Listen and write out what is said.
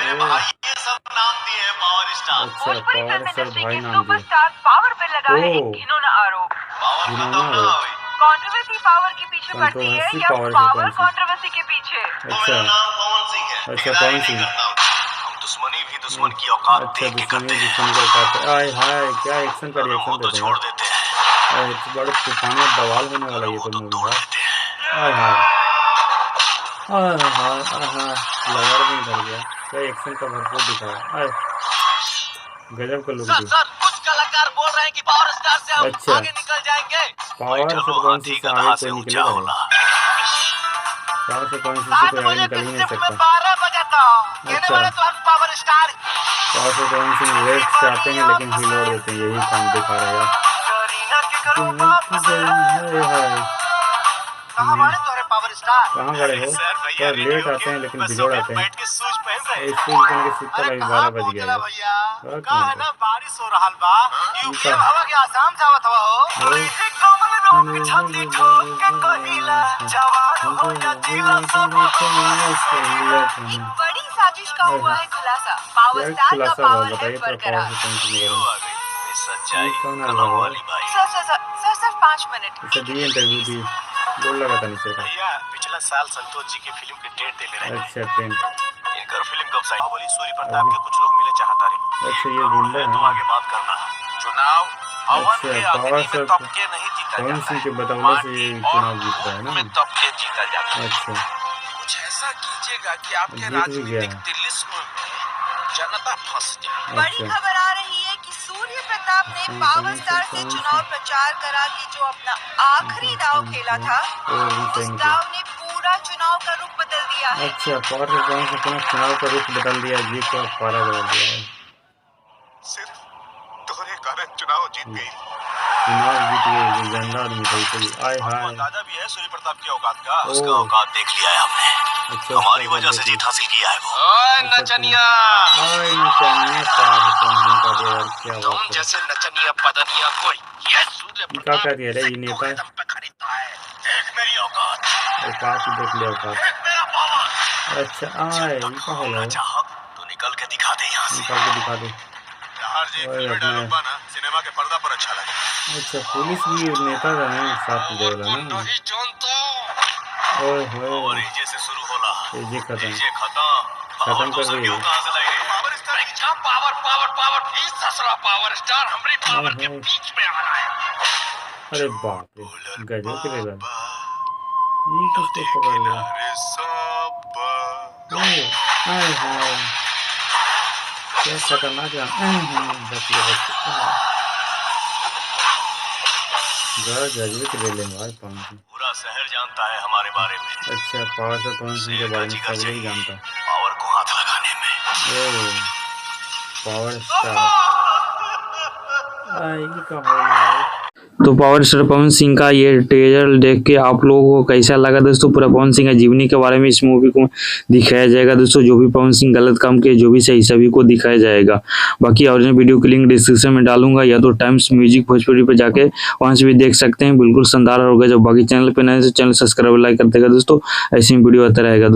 मेरे भाई ये सब नाम दिए हैं पावर स्टार। अच्छा, पावर स्टार भाई नाम दिए। सुपरस्टार पावर पे लगा है एक घिनौना आरोप। पावर खत्म ना हुई। कंट्रोवर्सी पावर के पीछे पड़ती है कंट्रोवर्सी या पावर पावर कंट्रोवर्सी के पीछे? अच्छा मेरा नाम पवन सिंह है। अच्छा, बिगाड़ी पवन नहीं सिंह। करता हूं। हम दुश्मनी भी दुश्मन की औकात अच्छा, देख के दुश्मनी करते हैं। दुश्मन का औकात है। आय हाय, क्या एक्शन का अगर रिएक्शन हो तो देते हैं छोड़ यार। देते हैं, तो बड़ा तूफानी बवाल होने वाला अगर ये हो तो तो मूवी तोड़ यार। देते हैं। आय हाय आय हाय आय हाय, लगाड़ में भर गया। क्या एक्शन का भरपूर दिखाया। आय गजब का लुक दी। कुछ कलाकार बोल रहे हैं कि पावर स्टार से हम अच्छा, आगे निकल जाएंगे। पावर से चलो कौन सी हाथी से गधा आगे से कोई ऊंचा निकलेगा नहीं। होला। पावर से कौन सी से कोई आगे निकल ही नहीं सकता। 12 बजे तो कहने वाले तो हम पावर स्टार। पावर से कौन सी रेड से आते हैं लेकिन हिलोड़ देते हैं, यही काम दिखा रहा है यार। कहाँ वाले तुम्हारे पावर स्टार? कहाँ गए हो? थोड़ा लेट आते हैं लेकिन बिगड़ आते हैं। बैठ के सूज पहन रहे। स्कूल पहन के सूता लगे 12 बज गया यार। भैया कहाँ कहा है ना बारिश हो रहा बा। यूपी कहाँ? हवा के आसाम से आवत हवा हो। बड़ी साजिश का हुआ है खुलासा। पावर क्या स्टार का खुलासा हुआ पावर है बताइए थोड़ा। बरकरार। पावर से कौन सी निकल सच्चाई कौन आ कलम रहा है? वाली भाई। सर सिर्फ 5 मिनट। इसे दिए इंटरव्यू दी, बोल लगा था नीचे का। भैया पिछला साल संतोष जी की फिल्म के डेट दे ले रहे हैं। अच्छा, टेंट। इनकर फिल्म कब साइन? बाहुबली सूर्य प्रताप के कुछ लोग मिले चाहता रहे। अच्छा, ये गुंडा तो है। आगे बात करना। चुनाव हवन अच्छा, के पावर अग्नि से में तबके नहीं जीता पवन जाता सिंह के है। बदौलत से माटी ये और चुनाव जीत रहा है ना। में तबके जीता जाता है। अच्छा, कुछ ऐसा कीजिएगा कि आपके जीत भी गया राजनीतिक है। तिलिस्म में जनता फंस जाए। बड़ी अच्छा, खबर आ रही है कि सूर्य प्रताप ने कौन पावर सा स्टार से चुनाव प्रचार करा के जो अपना आखिरी दाव खेला था, वो भी उस सही निकला। दाव ने पूरा चुनाव का रुख बदल दिया है। अच्छा, पावर से कौन से अपना चुनाव का रुख बदल दिया, जीत का पारा बदल दिया है। सिर्फ तुम्हारे कारण चुनाव जीत गई। चुनाव जीत गए, झंडा आदमी था चलिए। आय हाय, अंदाजा भी है सूर्य प्रताप की औकात का। ओ। उसका औकात देख लिया है हमने। अच्छा, हमारी उसका वजह से औकात जीत हासिल किया है वो। अच्छा, नचनिया आय नचानिया पावर से कौन सी का दिया यार, क्या तुम बात है। जैसे नचनिया पदनिया कोई ये सूर्य क्या प्रताप कह दिया रे ये नेता है? दम पे खरीदता है। देख मेरी औकात, औकात ही देख लिया औकात। देख मेरा पावर। अच्छा, आय ये का हो रहा है, चाहत तो निकल के दिखा दे यहाँ से। निकाल के दिखा दे। ओए अपने, सिनेमा के पर्दा पर अच्छा लगे। अच्छा पुलिस भी नेता का नहीं साथ देगा ना। नहीं जानता। ओए होए, और इजे से शुरू होला। ये खत्म इजे खत्म कर रही है। कहां से लाएंगे? पावर स्टार की छाप पावर पावर पावर इस ससुरा पावर स्टार हमरी पावर के बीच में आ रहा है। अरे बाप रे, गजब के लेवल। ये किसको पकड़ लिया? ओए, आय हाय, क्या खतरनाक है। बच गया। गजब के ले लेंगे भाई पवन सिंह। पूरा शहर जानता है हमारे बारे में। अच्छा, पावर से पवन सिंह के बारे में सब लोग जानता है। पावर को हाथ लगाने में। ओ, पावर स्टार आई का हो रहा है। तो पावर स्टार पवन सिंह का ये ट्रेलर देख के आप लोगों को कैसा लगा दोस्तों? पूरा पवन सिंह का जीवनी के बारे में इस मूवी को दिखाया जाएगा दोस्तों। जो भी पवन सिंह गलत काम किए, जो भी सही, सभी को दिखाया जाएगा। बाकी ओरिजिनल वीडियो की लिंक डिस्क्रिप्शन में डालूंगा, या तो टाइम्स म्यूजिक भोजपुरी पे जाके वहां से भी देख सकते हैं। बिल्कुल शानदार होगा। जब बाकी चैनल पे नए से चैनल सब्सक्राइब लाइक कर देगा दोस्तों, ऐसे ही वीडियो आता रहेगा।